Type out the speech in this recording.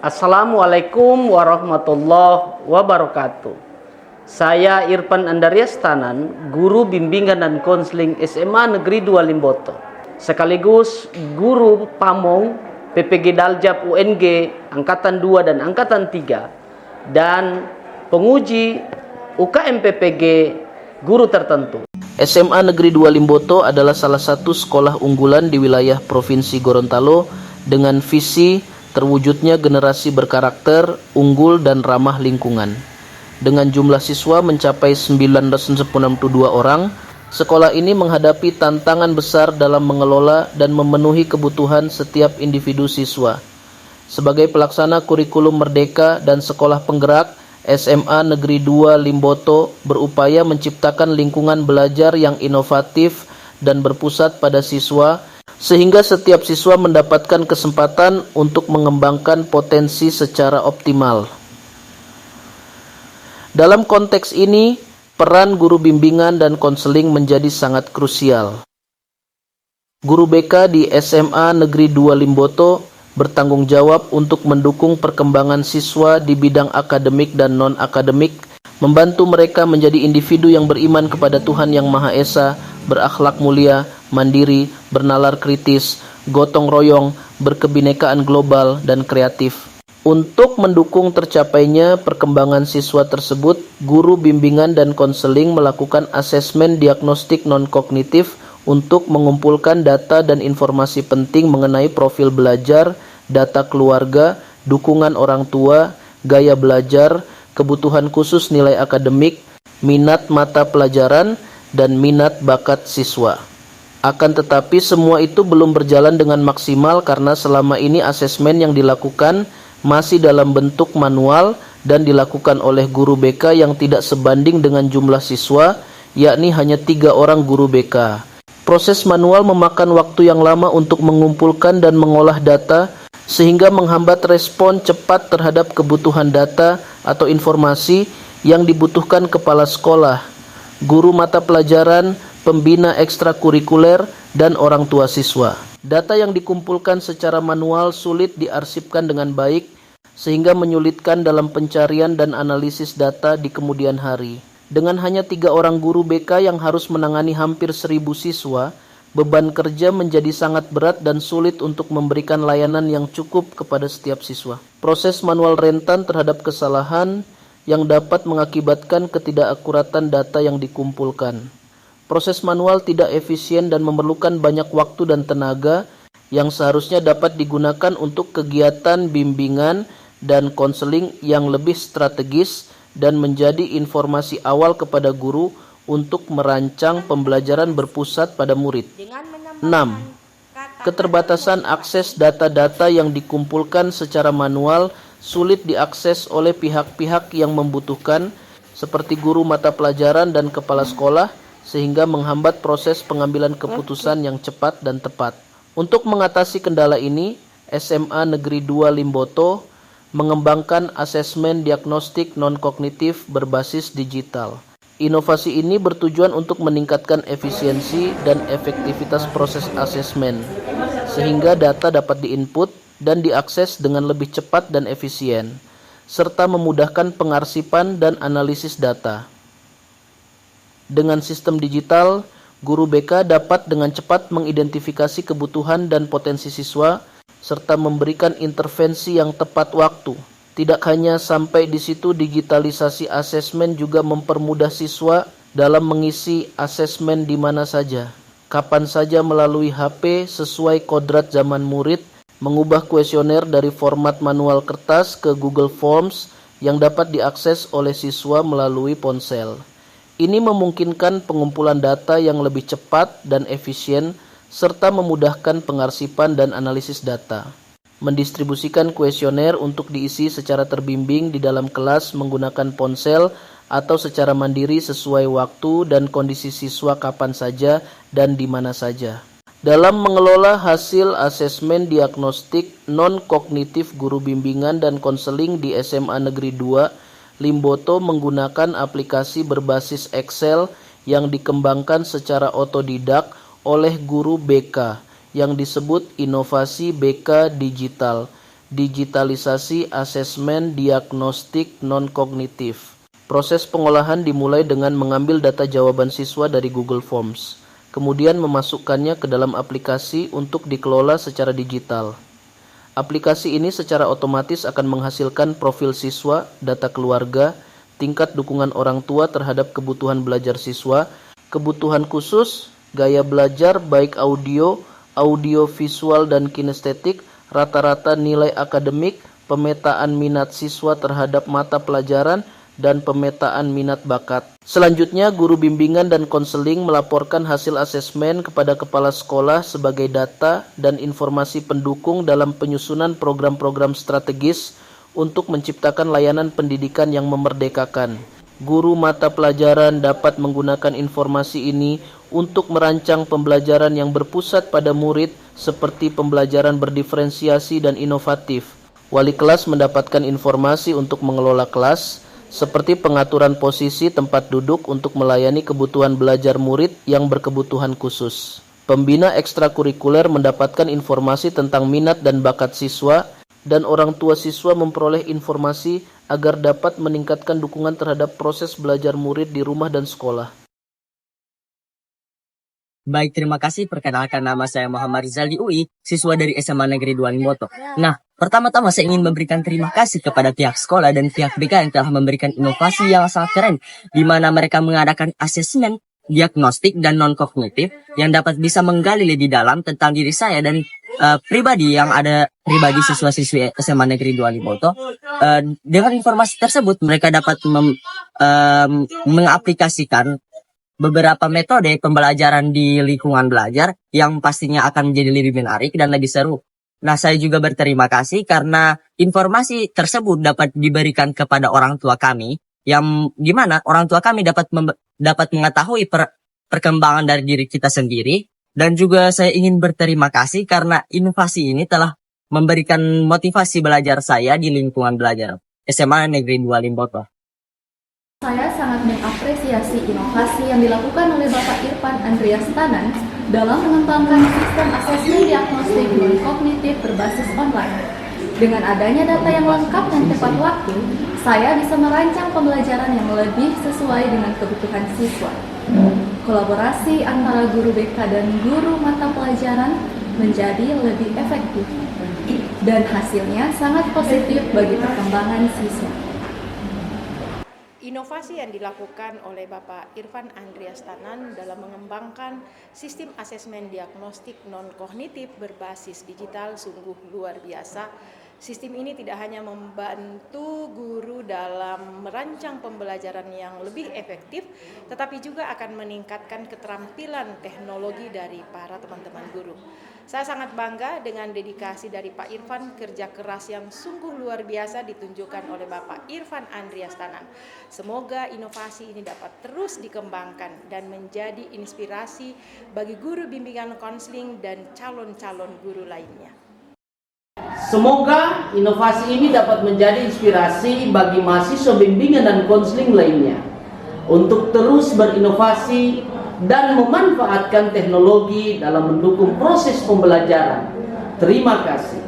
Assalamualaikum warahmatullahi wabarakatuh. Saya Irfan Andarias Tanan, guru bimbingan dan konseling SMA Negeri 2 Limboto, sekaligus guru Pamong PPG Daljab UNG Angkatan 2 dan Angkatan 3, dan penguji UKM PPG guru tertentu. SMA Negeri 2 Limboto adalah salah satu sekolah unggulan di wilayah Provinsi Gorontalo dengan visi terwujudnya generasi berkarakter, unggul, dan ramah lingkungan. Dengan jumlah siswa mencapai 992 orang, sekolah ini menghadapi tantangan besar dalam mengelola dan memenuhi kebutuhan setiap individu siswa. Sebagai pelaksana kurikulum merdeka dan sekolah penggerak, SMA Negeri 2 Limboto berupaya menciptakan lingkungan belajar yang inovatif dan berpusat pada siswa, sehingga setiap siswa mendapatkan kesempatan untuk mengembangkan potensi secara optimal. Dalam konteks ini, peran guru bimbingan dan konseling menjadi sangat krusial. Guru BK di SMA Negeri 2 Limboto bertanggung jawab untuk mendukung perkembangan siswa di bidang akademik dan non-akademik, membantu mereka menjadi individu yang beriman kepada Tuhan Yang Maha Esa, berakhlak mulia, mandiri, bernalar kritis, gotong royong, berkebinekaan global, dan kreatif. Untuk mendukung tercapainya perkembangan siswa tersebut, guru bimbingan dan konseling melakukan asesmen diagnostik non-kognitif untuk mengumpulkan data dan informasi penting mengenai profil belajar, data keluarga, dukungan orang tua, gaya belajar, kebutuhan khusus nilai akademik, minat mata pelajaran, dan minat bakat siswa. Akan tetapi semua itu belum berjalan dengan maksimal karena selama ini asesmen yang dilakukan masih dalam bentuk manual dan dilakukan oleh guru BK yang tidak sebanding dengan jumlah siswa, yakni hanya 3 orang guru BK. Proses manual memakan waktu yang lama untuk mengumpulkan dan mengolah data, sehingga menghambat respon cepat terhadap kebutuhan data atau informasi yang dibutuhkan kepala sekolah, guru mata pelajaran, pembina ekstrakurikuler, dan orang tua siswa. Data yang dikumpulkan secara manual sulit diarsipkan dengan baik, sehingga menyulitkan dalam pencarian dan analisis data di kemudian hari. Dengan hanya 3 orang guru BK yang harus menangani hampir 1.000 siswa, beban kerja menjadi sangat berat dan sulit untuk memberikan layanan yang cukup kepada setiap siswa. Proses manual rentan terhadap kesalahan yang dapat mengakibatkan ketidakakuratan data yang dikumpulkan. Proses manual tidak efisien dan memerlukan banyak waktu dan tenaga yang seharusnya dapat digunakan untuk kegiatan bimbingan dan konseling yang lebih strategis dan menjadi informasi awal kepada guru untuk merancang pembelajaran berpusat pada murid. 6. Keterbatasan akses data-data yang dikumpulkan secara manual sulit diakses oleh pihak-pihak yang membutuhkan, seperti guru mata pelajaran dan kepala sekolah, sehingga menghambat proses pengambilan keputusan yang cepat dan tepat. Untuk mengatasi kendala ini, SMA Negeri 2 Limboto mengembangkan asesmen diagnostik non-kognitif berbasis digital. Inovasi ini bertujuan untuk meningkatkan efisiensi dan efektivitas proses asesmen, sehingga data dapat diinput dan diakses dengan lebih cepat dan efisien, serta memudahkan pengarsipan dan analisis data. Dengan sistem digital, guru BK dapat dengan cepat mengidentifikasi kebutuhan dan potensi siswa, serta memberikan intervensi yang tepat waktu. Tidak hanya sampai di situ, digitalisasi asesmen juga mempermudah siswa dalam mengisi asesmen di mana saja, kapan saja melalui HP sesuai kodrat zaman murid, mengubah kuesioner dari format manual kertas ke Google Forms yang dapat diakses oleh siswa melalui ponsel. Ini memungkinkan pengumpulan data yang lebih cepat dan efisien, serta memudahkan pengarsipan dan analisis data. Mendistribusikan kuesioner untuk diisi secara terbimbing di dalam kelas menggunakan ponsel atau secara mandiri sesuai waktu dan kondisi siswa kapan saja dan di mana saja. Dalam mengelola hasil asesmen diagnostik non-kognitif guru bimbingan dan konseling di SMA Negeri 2, Limboto menggunakan aplikasi berbasis Excel yang dikembangkan secara otodidak oleh guru BK yang disebut Inovasi BK Digital digitalisasi asesmen diagnostik non-kognitif. Proses pengolahan dimulai dengan mengambil data jawaban siswa dari Google Forms, kemudian memasukkannya ke dalam aplikasi untuk dikelola secara digital. Aplikasi ini secara otomatis akan menghasilkan profil siswa, data keluarga, tingkat dukungan orang tua terhadap kebutuhan belajar siswa, kebutuhan khusus, gaya belajar baik audio, visual dan kinestetik, rata-rata nilai akademik, pemetaan minat siswa terhadap mata pelajaran, dan pemetaan minat bakat. Selanjutnya, guru bimbingan dan konseling melaporkan hasil asesmen kepada kepala sekolah sebagai data dan informasi pendukung dalam penyusunan program-program strategis untuk menciptakan layanan pendidikan yang memerdekakan. Guru mata pelajaran dapat menggunakan informasi ini untuk merancang pembelajaran yang berpusat pada murid seperti pembelajaran berdiferensiasi dan inovatif. Wali kelas mendapatkan informasi untuk mengelola kelas, seperti pengaturan posisi tempat duduk untuk melayani kebutuhan belajar murid yang berkebutuhan khusus. Pembina ekstrakurikuler mendapatkan informasi tentang minat dan bakat siswa, dan orang tua siswa memperoleh informasi agar dapat meningkatkan dukungan terhadap proses belajar murid di rumah dan sekolah. Baik, terima kasih. Perkenalkan, nama saya Muhammad Rizal UI, siswa dari SMA Negeri 2 Limboto. Nah, pertama-tama saya ingin memberikan terima kasih kepada pihak sekolah dan pihak BK yang telah memberikan inovasi yang sangat keren, di mana mereka mengadakan asesmen diagnostik dan non-kognitif yang dapat bisa menggali lebih dalam tentang diri saya dan pribadi pribadi siswa-siswi SMA Negeri 2 Limboto. Dengan informasi tersebut, mereka dapat mengaplikasikan beberapa metode pembelajaran di lingkungan belajar yang pastinya akan menjadi lebih menarik dan lebih seru. Nah, saya juga berterima kasih karena informasi tersebut dapat diberikan kepada orang tua kami, yang dimana orang tua kami dapat mengetahui perkembangan dari diri kita sendiri. Dan juga saya ingin berterima kasih karena inovasi ini telah memberikan motivasi belajar saya di lingkungan belajar SMA Negeri 2 Limboto. Saya sangat mengapresiasi inovasi yang dilakukan oleh Bapak Irfan Andreas Tanan dalam mengembangkan sistem asesmen diagnostik non-kognitif berbasis online. Dengan adanya data yang lengkap dan tepat waktu, saya bisa merancang pembelajaran yang lebih sesuai dengan kebutuhan siswa. Kolaborasi antara guru BK dan guru mata pelajaran menjadi lebih efektif, dan hasilnya sangat positif bagi perkembangan siswa. Inovasi yang dilakukan oleh Bapak Irfan Andreas Tanan dalam mengembangkan sistem asesmen diagnostik non-kognitif berbasis digital sungguh luar biasa. Sistem ini tidak hanya membantu guru dalam merancang pembelajaran yang lebih efektif, tetapi juga akan meningkatkan keterampilan teknologi dari para teman-teman guru. Saya sangat bangga dengan dedikasi dari Pak Irfan, kerja keras yang sungguh luar biasa ditunjukkan oleh Bapak Irfan Andreas Tanan. Semoga inovasi ini dapat terus dikembangkan dan menjadi inspirasi bagi guru bimbingan konseling dan calon-calon guru lainnya. Semoga inovasi ini dapat menjadi inspirasi bagi mahasiswa bimbingan dan konseling lainnya untuk terus berinovasi dan memanfaatkan teknologi dalam mendukung proses pembelajaran. Terima kasih.